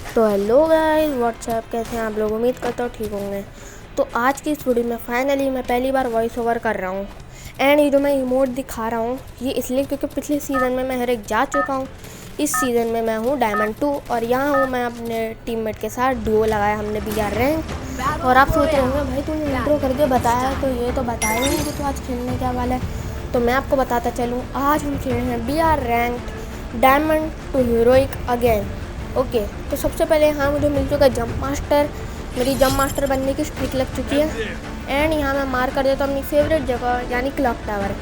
तो hello guys, WhatsApp, कैसे हैं आप लोग। उम्मीद करता हूँ ठीक होंगे। तो आज की इस वीडियो में फाइनली मैं पहली बार वॉइस ओवर कर रहा हूँ। एंड ये जो मैं इमोट दिखा रहा हूँ ये इसलिए क्योंकि पिछले सीज़न में मैं हर एक जा चुका हूँ। इस सीज़न में मैं हूँ डायमंड 2 और यहाँ हूँ मैं अपने टीममेट के साथ। डुओ लगाया हमने BR रैंक। और आप सोच रहे होंगे भाई तूने इंट्रो करके बताया तो ये तो बताया नहीं कि तू आज खेलने क्या वाला है। तो मैं आपको बताता चलूँ, आज हम खेल रहे हैं BR rank diamond to heroic again. Okay, तो सबसे पले यहाँ मुझे मिल चुका है जंप मास्टर। मेरी जंप मास्टर बनने की स्ट्रिक लग चुकी है। एंड यहाँ मैं मार कर देता हूँ अपनी फेवरेट जगह यानी क्लॉक टावर।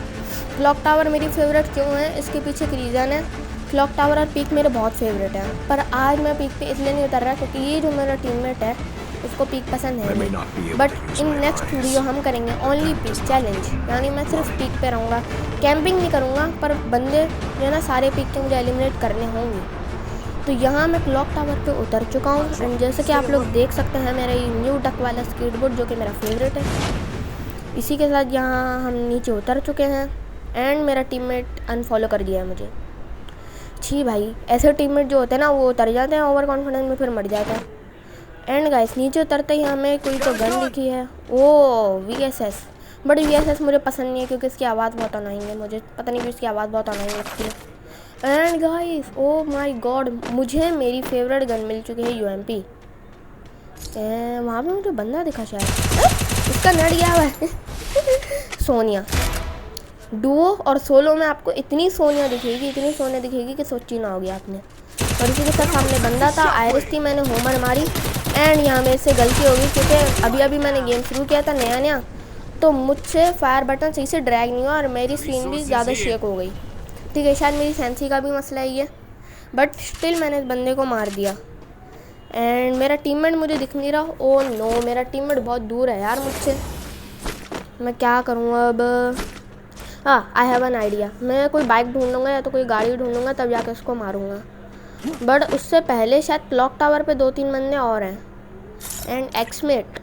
क्लॉक टावर मेरी फेवरेट क्यों है, इसके पीछे एक रीज़न है। क्लॉक टावर और पीक मेरे बहुत फेवरेट हैं, पर आज मैं पीक पे इसलिए नहीं उतर रहा क्योंकि ये जो मेरा टीममेट है उसको पीक पसंद है नहीं। बट इन नेक्स्ट वीडियो हम करेंगे ओनली पीक चैलेंज, यानी मैं सिर्फ पीक पे रहूँगा, कैंपिंग नहीं करूँगा। पर बंदे जो ना सारे पीक के मुझे एलिमिनेट करने होंगे। तो यहाँ मैं क्लॉक टावर पे उतर चुका हूँ। एंड जैसे कि आप लोग देख सकते हैं मेरा ये न्यू डक वाला स्केटबोर्ड जो कि मेरा फेवरेट है। इसी के साथ यहाँ हम नीचे उतर चुके हैं। एंड मेरा टीममेट अनफॉलो कर दिया है मुझे। छी भाई, ऐसे टीममेट जो होते हैं ना वो उतर जाते हैं ओवर कॉन्फिडेंस में, फिर मर जाता है। एंड गाइस नीचे उतरते ही हमें कोई तो गन दिखी है, ओ VSS। बट VSS मुझे पसंद नहीं है क्योंकि इसकी आवाज़ बहुत अनोइंग है। मुझे पता नहीं क्यों इसकी आवाज़ बहुत अनोइंग लगती है। And guys oh my God, मुझे मेरी फेवरेट गन मिल चुकी है UMP। वहाँ पे मुझे बंदा दिखा शायद, इसका नट गया हुआ है सोनिया। डुओ और सोलो में आपको इतनी सोनिया दिखेगी कि सोची ना होगी आपने। और इसी के साथ सामने बंदा था, आयरिस थी, मैंने होमर मारी। एंड यहाँ मेरे से गलती होगी क्योंकि अभी मैंने गेम शुरू किया था नया, तो मुझसे फायर बटन सही से ड्रैग नहीं हुआ और मेरी स्क्रीन भी ज़्यादा शेक हो गई। ठीक है, शायद मेरी सेंसी का भी मसला ही है, बट स्टिल मैंने इस बंदे को मार दिया। एंड मेरा टीममेट मुझे दिख नहीं रहा। ओ नो, मेरा टीममेट बहुत दूर है यार मुझसे। मैं क्या करूँ अब। हाँ, आई हैव एन आइडिया। मैं कोई बाइक ढूंढूंगा या तो कोई गाड़ी ढूंढूंगा, तब जाकर उसको मारूंगा। बट उससे पहले शायद क्लॉक टावर पे 2-3 बंदे और हैं। एंड एक्समेट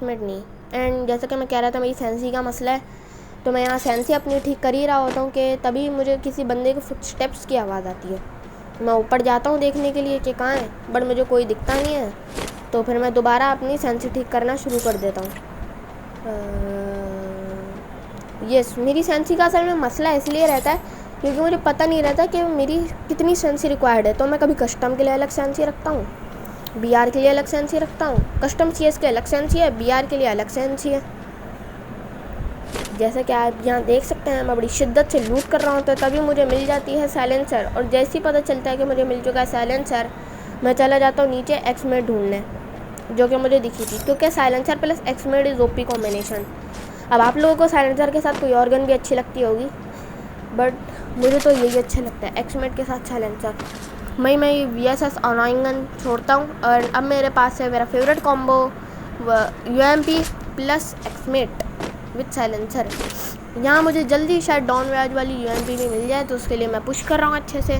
नहीं। एंड जैसा कि मैं कह रहा था मेरी सेंसी का मसला है, तो मैं यहाँ सेंसी अपनी ठीक कर ही रहा होता हूँ कि तभी मुझे किसी बंदे के फुटस्टेप्स की आवाज़ आती है। मैं ऊपर जाता हूँ देखने के लिए कि कहाँ है, बट मुझे कोई दिखता नहीं है। तो फिर मैं दोबारा अपनी सेंसी ठीक करना शुरू कर देता हूँ। यस, मेरी सेंसी का असल में मसला इसलिए रहता है क्योंकि मुझे पता नहीं रहता कि मेरी कितनी सेंसी रिक्वायर्ड है। तो मैं कभी कस्टम के लिए अलग सेंसी रखता हूँ, BR के लिए अलग सेंसी रखता हूँ, कस्टम CS के अलग सेंसी है, BR के लिए अलग सेंसी है। जैसे कि आप यहाँ देख सकते हैं मैं बड़ी शिद्दत से लूट कर रहा हूँ, तो तभी मुझे मिल जाती है साइलेंसर। और जैसे ही पता चलता है कि मुझे मिल चुका है साइलेंसर, मैं चला जाता हूँ नीचे एक्समेट ढूंढने, जो कि मुझे दिखी थी क्योंकि साइलेंसर प्लस एक्समेट इज़ OP कॉम्बिनेशन। अब आप लोगों को साइलेंसर के साथ कोई और गन भी अच्छी लगती होगी, बट मुझे तो यही अच्छा लगता है, एक्समेट के साथ साइलेंसर। मैं VSS अनोइंग गन छोड़ता हूँ और अब मेरे पास है मेरा फेवरेट कॉम्बो UMP प्लस एक्समेट विथ साइलेंसर। यहाँ मुझे जल्दी शायद डॉन वेज वाली UMP भी मिल जाए, तो उसके लिए मैं पुश कर रहा हूँ अच्छे से।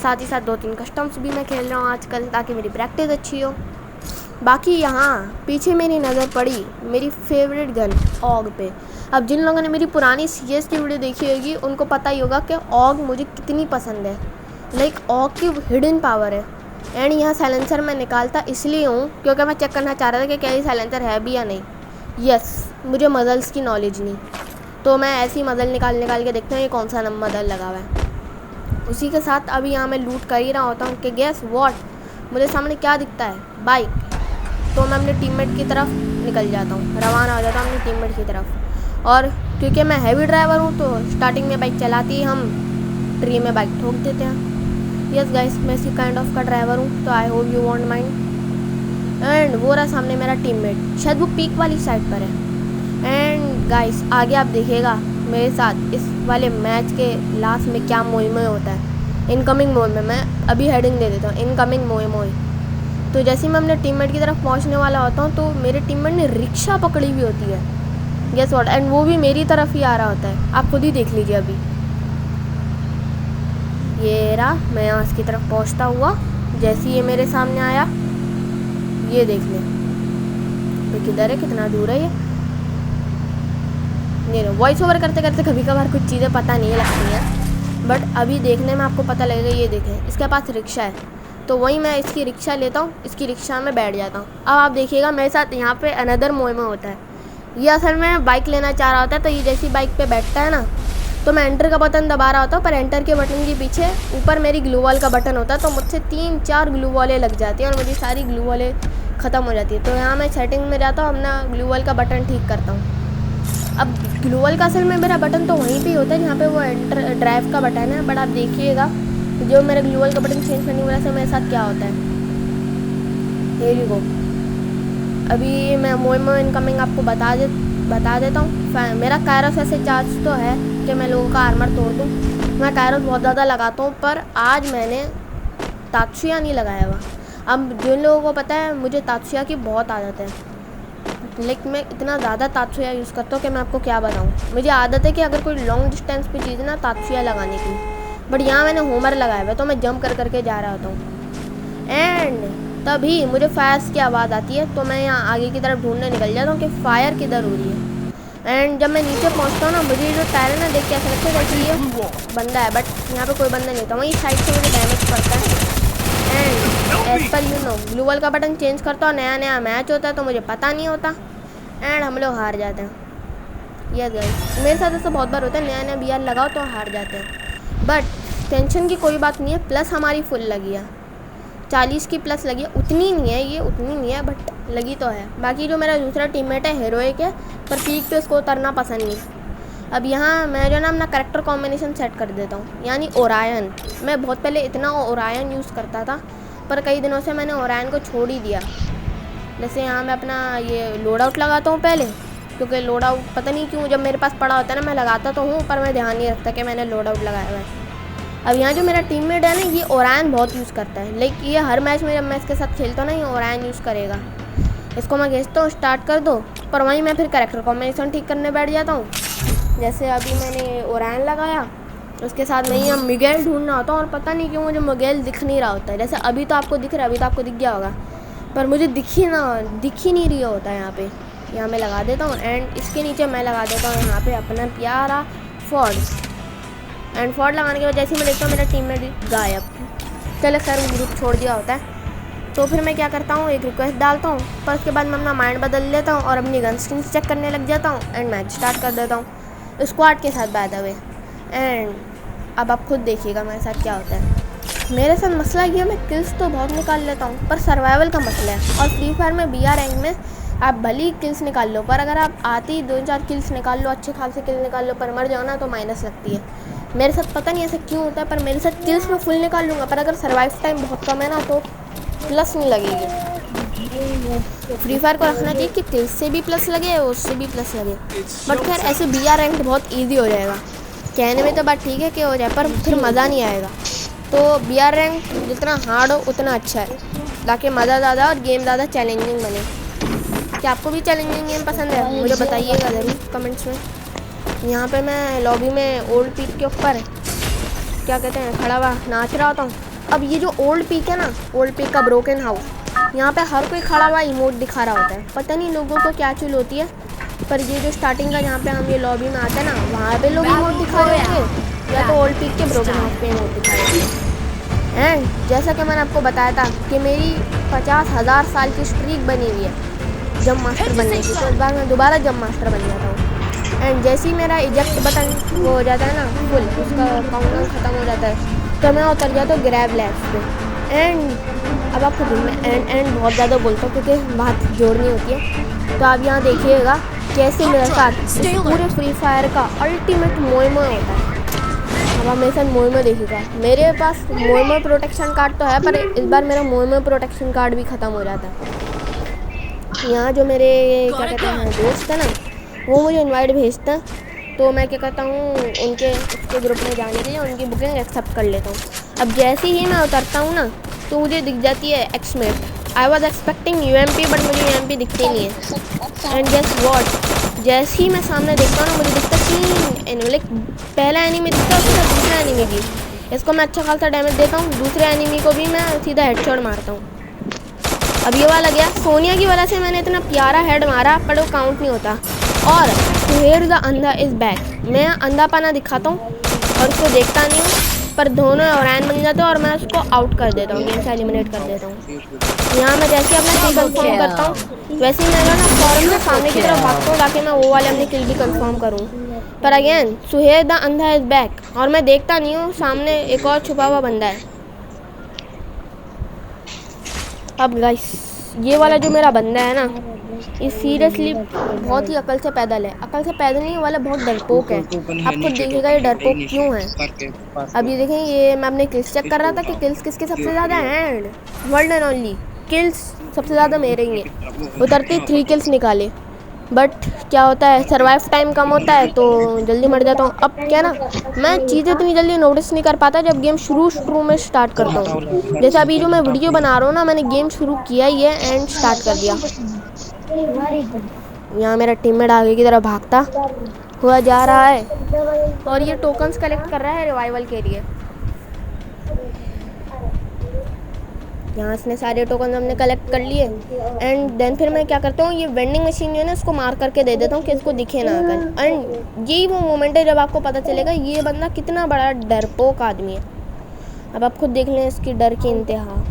साथ ही साथ 2-3 कस्टम्स भी मैं खेल रहा हूँ आजकल, ताकि मेरी प्रैक्टिस अच्छी हो। बाकी यहाँ पीछे मेरी नज़र पड़ी मेरी फेवरेट गन ऑग पे। अब जिन लोगों ने मेरी पुरानी CS की वीडियो देखी होगी उनको पता ही होगा कि ऑग मुझे कितनी पसंद है। लाइक ऑग की हिडन पावर है। एंड यहाँ साइलेंसर मैं निकालता इसलिए हूँ क्योंकि मैं चेक करना चाह रहा था कि क्या ये साइलेंसर है भी या नहीं। यस, मुझे मज़ल्स की नॉलेज नहीं, तो मैं ऐसे ही मज़ल निकाल के देखता हूँ ये कौन सा मज़ल लगा हुआ है। उसी के साथ अभी यहाँ मैं लूट कर ही रहा होता हूँ कि गेस व्हाट, मुझे सामने क्या दिखता है, बाइक। तो मैं अपने टीममेट की तरफ निकल जाता हूँ, रवाना हो जाता हूँ अपने टीममेट की तरफ। और क्योंकि मैं हैवी ड्राइवर हूँ तो स्टार्टिंग में बाइक चलाती ही हम ट्री में बाइक ठोक देते हैं। यस गाइस, मैं इसी काइंड ऑफ का ड्राइवर हूँ, तो I hope you want mind. And वो रहा सामने मेरा टीममेट, शायद वो पीक वाली साइड पर है। एंड गाइस आगे आप देखिएगा मेरे साथ इस वाले मैच के लास्ट में क्या मोए होता है। इनकमिंग मोए में मैं अभी हेडिंग दे देता हूँ, इनकमिंग मोए। तो जैसे ही मैं अपने टीममेट की तरफ पहुंचने वाला होता हूं तो मेरे टीममेट ने रिक्शा पकड़ी हुई होती है, गेस व्हाट, एंड वो भी मेरी तरफ ही आ रहा होता है। आप खुद ही देख लीजिए। अभी ये रहा, मैं यहाँ इसकी तरफ पहुंचता हुआ, जैसे ही ये मेरे सामने आया, ये देख लें ये किधर है, कितना दूर है ये। नहीं, वॉइस ओवर करते करते कभी कभार कुछ चीज़ें पता नहीं लगती हैं, बट अभी देखने में आपको पता लगेगा। ये देखें, इसके पास रिक्शा है। तो वहीं मैं इसकी रिक्शा लेता हूँ, इसकी रिक्शा में बैठ जाता हूँ। अब आप देखिएगा मेरे साथ यहाँ पे अनदर मोइमो होता है। ये असल में बाइक लेना चाह रहा होता है, तो ये जैसी बाइक पे बैठता है ना, तो मैं एंटर का बटन दबा रहा होता हूँ, पर एंटर के बटन के पीछे ऊपर मेरी ग्लू वॉल का बटन होता है, तो मुझसे 3-4 ग्लू वॉलें लग जाती हैं और मेरी सारी ग्लू वॉलें ख़त्म हो जाती है। तो यहाँ मैं सेटिंग में जाता हूँ, अपना ग्लू वॉल का बटन ठीक करता हूँ। अब ग्लू वॉल का असल में मेरा बटन तो वहीं पे होता है जहाँ पे वो एंटर ड्राइव का बटन है, बट आप देखिएगा जो मेरे ग्लू वॉल का बटन चेंज करने की वजह से मेरे साथ क्या होता है। ये देखो, अभी मैं मोइमो इनकमिंग आपको बता देता हूँ। मेरा कायरस ऐसे चार्ज तो है कि मैं लोगों का आर्मर तोड़ दूँ। मैं कायरस बहुत ज़्यादा लगाता हूँ, पर आज मैंने तात्सुया नहीं लगाया हुआ। अब जिन लोगों को पता है मुझे तात्सुया की बहुत आदत है, लेकिन मैं इतना ज़्यादा तात्सुया यूज़ करता हूँ कि मैं आपको क्या बताऊँ। मुझे आदत है कि अगर कोई लॉन्ग डिस्टेंस पे चीज़ ना तात्सुया लगाने की, बट यहाँ मैंने होमर लगाया हुआ है, तो मैं जंप कर करके जा रहा होता हूँ। एंड तभी मुझे फायर्स की आवाज़ आती है, तो मैं यहाँ आगे की तरफ ढूंढने निकल जाता हूँ कि फायर किधर हो रही है। एंड जब मैं नीचे पहुँचता हूँ ना, मुझे जो टायर है ना देख के ऐसा लगता है जैसे ये बंदा है, बट यहाँ पे कोई बंदा नहीं होता। वहीं साइड से मुझे डैमेज पड़ता है। And as per you know gloo wall का बटन चेंज करता हूँ, नया नया मैच होता है, तो मुझे पता नहीं होता एंड हम लोग हार जाते हैं। यस गाइस, मेरे साथ ऐसा बहुत बार होता है, नया नया BR लगाओ तो हार जाते हैं। बट टेंशन की कोई बात नहीं है, प्लस हमारी फुल लगी है, 40 की प्लस लगी है। उतनी नहीं है ये, उतनी नहीं है, बट लगी तो है। बाकी जो मेरा दूसरा टीममेट है हीरोइक है, पर पीक पे उसको उतरना पसंद नहीं। अब यहाँ मैं जो ना अपना करेक्टर कॉम्बिनेशन सेट कर देता हूँ, यानी ओरायन। मैं बहुत पहले इतना ओरायन यूज़ करता था, पर कई दिनों से मैंने ओरायन को छोड़ ही दिया। जैसे यहाँ मैं अपना ये लोड आउट लगाता हूँ पहले, क्योंकि लोड आउट पता नहीं क्यों जब मेरे पास पड़ा होता है ना, मैं लगाता तो हूँ पर मैं ध्यान नहीं रखता कि मैंने लोड आउट लगाया हुआ है। अब यहाँ जो मेरा टीममेट है ना, ये ओरायन बहुत यूज़ करता है, लेकिन ये हर मैच में जब मैं इसके साथ खेलता हूँ ना, ये ओरायन यूज़ करेगा। इसको मैं भेजता हूँ स्टार्ट कर दो, पर वहीं मैं फिर कैरेक्टर कॉम्बिनेशन ठीक करने बैठ जाता हूँ। जैसे अभी मैंने ओरायन लगाया, उसके साथ मैं यहाँ मिगेल ढूंढना होता हूँ, और पता नहीं क्यों मुझे मिगेल दिख नहीं रहा होता है। जैसे अभी तो आपको दिख रहा है, अभी तो आपको दिख गया होगा, पर मुझे दिख ही नहीं रही होता है। यहाँ मैं लगा देता हूँ, एंड इसके नीचे मैं लगा देता हूँ यहाँ पे अपना प्यारा फॉर्ड। एंड फॉर्ड लगाने के बाद जैसे ही मैं देखता हूँ मेरा टीममेट गायब। चलो सर, ग्रुप छोड़ दिया होता है, तो फिर मैं क्या करता हूँ, एक रिक्वेस्ट डालता हूँ, पर उसके बाद मैं अपना माइंड बदल लेता हूँ और अपनी गन स्किन्स चेक करने लग जाता हूँ एंड मैच स्टार्ट कर देता हूँ स्क्वाड के साथ बाय द वे। एंड अब आप खुद देखिएगा मेरे साथ क्या होता है। मेरे साथ मसला ये है, मैं किल्स तो बहुत निकाल लेता हूँ, पर सर्वाइवल का मसला है। और फ्री फायर में BR रैंक में आप भली किल्स निकाल लो, पर अगर आप आती 2-4 किल्स निकाल लो, अच्छे खासे किल्स निकाल लो, पर मर जाओ ना तो माइनस लगती है। मेरे साथ पता नहीं ऐसा क्यों होता है, पर मेरे साथ किल्स में फुल निकाल लूँगा, पर अगर सर्वाइव टाइम बहुत कम है ना तो प्लस नहीं लगेगी। फ्री फायर को रखना चाहिए कि किल्स से भी प्लस लगे और उससे भी प्लस लगे। बट खैर ऐसे BR रैंक बहुत ईजी हो जाएगा, कहने में तो बात ठीक है कि हो जाए, पर फिर मज़ा नहीं आएगा। तो BR रैंक जितना हार्ड हो उतना अच्छा है, ताकि मज़ा ज़्यादा और गेम ज़्यादा चैलेंजिंग बने। क्या आपको भी चैलेंजिंग गेम पसंद है? मुझे बताइएगा ज़रूर कमेंट्स में। यहाँ पे मैं लॉबी में ओल्ड पीक के ऊपर क्या कहते हैं खड़ा हुआ नाच रहा होता हूँ। अब ये जो ओल्ड पीक है ना, ओल्ड पीक का ब्रोकन हाउस, यहाँ पे हर कोई खड़ा हुआ इमोट दिखा रहा होता है। पता नहीं लोगों को क्या चुल होती है, पर ये जो स्टार्टिंग का जहाँ पे हम ये लॉबी में आते हैं ना, वहाँ पे लोग इमोट दिखा रहे होंगे, या तो ओल्ड पीक के ब्रोकन हाउस पे इमोट दिखा रहे होंगे। एंड जैसा कि मैंने आपको बताया था कि मेरी 50,000 साल की स्ट्रीक बनी हुई है जंप मास्टर बनने की, तो इस बार मैं दोबारा जंप मास्टर बन जाता हूँ। एंड जैसे ही मेरा इजेक्ट बटन वो हो जाता है ना फुल, उसका काउंटडाउन ख़त्म हो जाता है, तो मैं उतर जाता हूँ ग्रैब लैब्स पे। एंड अब आपको मैं एंड बहुत ज़्यादा बोलता हूँ क्योंकि बात जोड़नी होती है। तो आप यहाँ देखिएगा कैसे मेरे साथ पूरे फ्री फायर का अल्टीमेट मोइमो होता है। अब आप मेरे साथ मोइमो देखिएगा, मेरे पास मोइमो प्रोटेक्शन कार्ड तो है, पर इस बार मेरा मोइमो प्रोटेक्शन कार्ड भी ख़त्म हो जाता है। यहाँ जो मेरे क्या कहते हैं दोस्त है ना, वो मुझे इनवाइट भेजता है, तो मैं क्या करता हूँ उसके ग्रुप में जाने के लिए उनकी बुकिंग एक्सेप्ट कर लेता हूँ। अब जैसे ही मैं उतरता हूँ ना, तो मुझे दिख जाती है एक्समेट। I was expecting UMP, but मुझे UMP दिखती नहीं है। एंड गेस व्हाट, जैसे ही मैं सामने देखता हूँ ना, मुझे दिखता है 3 एनिमी। पहला एनिमी दिखता है, उसके साथ दूसरा एनिमी भी। इसको मैं अच्छा खासा डैमेज देता हूँ, दूसरे एनिमी को भी मैं सीधा हेडशॉट मारता हूँ। अब ये वाला गया, सोनिया की वजह से मैंने इतना प्यारा हेड मारा, पर वो काउंट नहीं होता। और हियर द अंधा इज़ बैक, मैं अंधापना दिखाता हूँ और उसको देखता नहीं हूँ, पर दोनों ओरैन बन जाते हैं और मैं उसको आउट कर देता हूँ, गेम से एलिमिनेट कर देता हूँ। यहाँ मैं जैसे अपना किल कंफर्म करता हूँ वैसे ही मैं ना फौरन से सामने की तरफ भागता हूँ ताकि मैं वो वाले अपने किल भी कंफर्म करूँ। पर अगेन सुहेल द अंधा इज बैक और मैं देखता नहीं हूँ सामने एक और छुपा हुआ बंदा है। अब गाइस ये वाला जो मेरा बंदा है ना, ये सीरियसली बहुत ही अकल से पैदल है। अकल से पैदल नहीं वाला, बहुत डरपोक है। आप खुद देखिएगा ये डरपोक क्यों है। अब ये देखें, ये मैं अपने किल्स चेक कर रहा था कि किल्स किसके सबसे ज़्यादा हैं, and world and only kills सबसे ज़्यादा मेरे ही हैं। उतरते 3 किल्स निकाले, बट क्या होता है सर्वाइव टाइम कम होता है तो जल्दी मर जाता हूँ। अब क्या ना, मैं चीज़ें इतनी जल्दी नोटिस नहीं कर पाता जब गेम शुरू में स्टार्ट करता हूँ। जैसे अभी जो मैं वीडियो बना रहा हूँ ना, मैंने गेम शुरू किया ही है एंड स्टार्ट कर दिया। यहाँ मेरा टीममेट आगे की तरफ भागता हुआ जा रहा है और ये टोकन्स कलेक्ट कर रहा है रिवाइवल के लिए। यहाँ से सारे टोकन हमने कलेक्ट कर लिए एंड देन फिर मैं क्या करता हूँ, ये वेंडिंग मशीन जो है ना इसको मार करके दे देता हूँ कि इसको दिखे ना अगर। एंड यही वो मोमेंट है जब आपको पता चलेगा ये बंदा कितना बड़ा डरपोक आदमी है। अब आप खुद देख लें इसकी डर की इंतहा।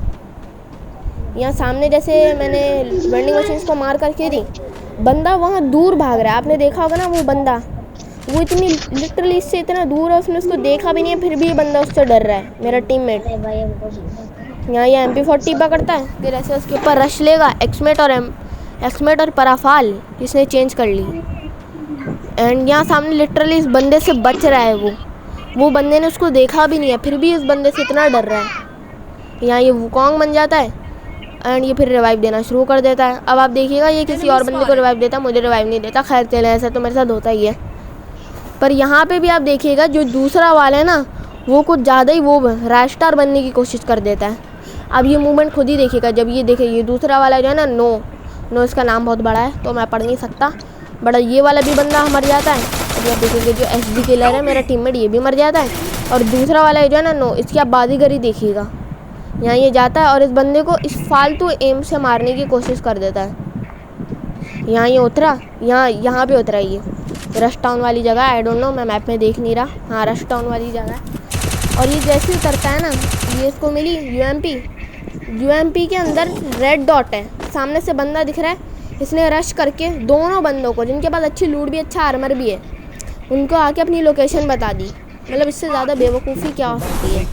यहाँ सामने जैसे मैंने वेंडिंग मशीन को मार करके दी, बंदा वहाँ दूर भाग रहा है। आपने देखा होगा ना वो बंदा, वो इतनी लिटरली इससे इतना दूर है, उसने उसको देखा भी नहीं है, फिर भी ये बंदा उससे डर रहा है मेरा टीममेट। यहाँ ये MP40 पकड़ता है, फिर ऐसे उसके ऊपर रश लेगा। एक्समेट और पराफाल इसने चेंज कर ली। एंड यहाँ सामने लिटरली इस बंदे से बच रहा है वो बंदे ने उसको देखा भी नहीं है, फिर भी इस बंदे से इतना डर रहा है। यहाँ ये वुकोंग बन जाता है एंड ये फिर रिवाइव देना शुरू कर देता है। अब आप देखिएगा ये किसी और बंदे को रिवाइव देता, मुझे रिवाइव नहीं देता। खैर चले, ऐसा तो मेरे साथ होता ही है। पर यहाँ पे भी आप देखिएगा जो दूसरा वाला है ना, वो कुछ ज़्यादा ही वो रैश स्टार बनने की कोशिश कर देता है। अब ये मूवमेंट खुद ही देखिएगा, जब ये देखिए ये दूसरा वाला जो है ना, नो इसका नाम बहुत बड़ा है तो मैं पढ़ नहीं सकता, बड़ा ये वाला भी बंदा मर जाता है। अब आप देखिएगा जो SD किलर है मेरा टीममेट, ये भी मर जाता है। और दूसरा वाला जो है ना, नो, इसकी आप बाजीगरी देखिएगा। यहाँ ये जाता है और इस बंदे को इस फालतू एम से मारने की कोशिश कर देता है। यहाँ ये उतरा, यहाँ पे उतरा ये रश टाउन वाली जगह। आई डोंट नो, मैं मैप में देख नहीं रहा। हाँ, रश टाउन वाली जगह है। और ये जैसे ही उतरता है ना, ये इसको मिली UMP के अंदर रेड डॉट है, सामने से बंदा दिख रहा है। इसने रश करके दोनों बंदों को, जिनके पास अच्छी लूट भी, अच्छा आर्मर भी है, उनको आके अपनी लोकेशन बता दी। मतलब इससे ज़्यादा बेवकूफ़ी क्या हो सकती है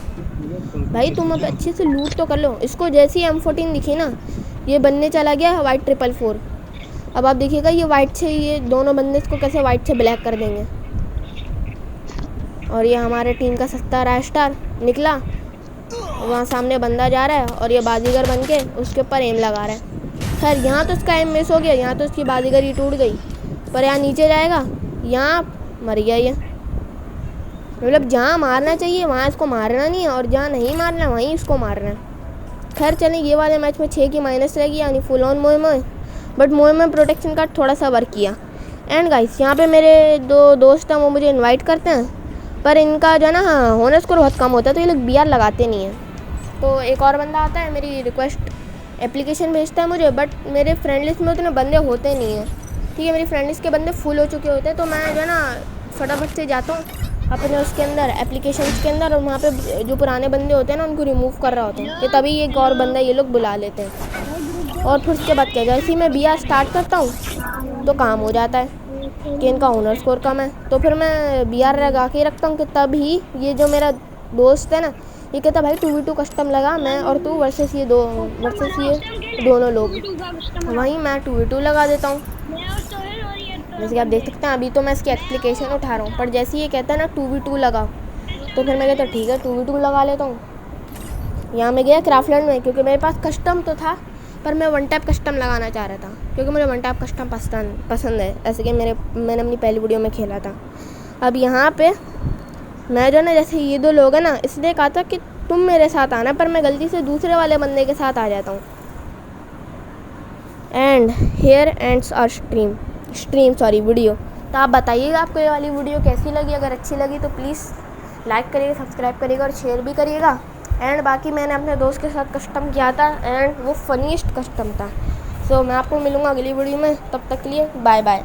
भाई। तुम अब अच्छे से लूट तो कर लो। इसको जैसी M14 दिखी ना, ये बनने चला गया वाइट 444। अब आप देखिएगा ये वाइट से, ये दोनों बंदे इसको कैसे वाइट से ब्लैक कर देंगे। और ये हमारे टीम का सस्ता रैश स्टार निकला, वहाँ सामने बंदा जा रहा है और ये बाजीगर बन के उसके ऊपर एम लगा रहा है। खैर यहाँ तो इसका एम मिस हो गया, यहाँ तो इसकी बाजीगरी टूट गई। पर यहाँ नीचे जाएगा, यहाँ मर गया ये। मतलब जहाँ मारना चाहिए वहाँ इसको मारना नहीं है, और जहाँ नहीं मारना वहीं इसको मारना है। खैर चलें, ये वाले मैच में 6 की माइनस रहेगी, यानी फुल ऑन मोए में। बट मोए में प्रोटेक्शन का थोड़ा सा वर्क किया। एंड गाइस यहाँ पे मेरे 2 दोस्त हैं, वो मुझे इनवाइट करते हैं, पर इनका जो है ना, हाँ, होने स्कोर बहुत कम होता है तो ये लोग BR लगाते नहीं हैं। तो एक और बंदा आता है, मेरी रिक्वेस्ट एप्लीकेशन भेजता है मुझे, बट मेरे फ्रेंड लिस्ट में उतने बंदे होते नहीं हैं। ठीक है, मेरी फ्रेंड लिस्ट के बंदे फुल हो चुके होते हैं, तो मैं जो है ना फटाफट से जाता हूँ अपने उसके अंदर एप्लीकेशन के अंदर, और वहाँ पे जो पुराने बंदे होते हैं ना उनको रिमूव कर रहा होता है, कि तभी एक और बंदा ये लोग बुला लेते हैं। और फिर उसके बाद क्या, जैसे ही मैं BR स्टार्ट करता हूँ तो काम हो जाता है कि इनका ऑनर स्कोर कम है, तो फिर मैं BR लगा के रखता हूँ कि तभी ये जो मेरा दोस्त है ना, ये कहता भाई 2v2 कस्टम लगा, मैं और तू वर्सेस ये दोनों लोग। वहीं मैं 2v2 लगा देता हूँ। जैसे कि आप देख सकते हैं अभी तो मैं इसकी एप्लीकेशन उठा रहा हूँ, पर जैसे ये कहता है ना 2v2 लगाओ, तो फिर मैं कहता ठीक है 2v2 लगा लेता हूँ। यहाँ मैं गया क्राफ्टलैंड में, क्योंकि मेरे पास कस्टम तो था, पर मैं 1 टैप कस्टम लगाना चाह रहा था, क्योंकि मुझे 1 टैप कस्टम पसंद है, ऐसे कि मैंने अपनी पहली वीडियो में खेला था। अब यहाँ पे मैं जो ना, जैसे ये 2 लोग हैं ना, इसलिए कहा था कि तुम मेरे साथ आना, पर मैं गलती से दूसरे वाले बंदे के साथ आ जाता हूँ। And here ends our video. तो आप बताइएगा आपको ये वाली वीडियो कैसी लगी। अगर अच्छी लगी तो प्लीज़ लाइक करिएगा, सब्सक्राइब करिएगा और शेयर भी करिएगा। एंड बाकी मैंने अपने दोस्त के साथ कस्टम किया था एंड वो फनीस्ट कस्टम था। सो मैं आपको मिलूँगा अगली वीडियो में, तब तक के लिए बाय बाय।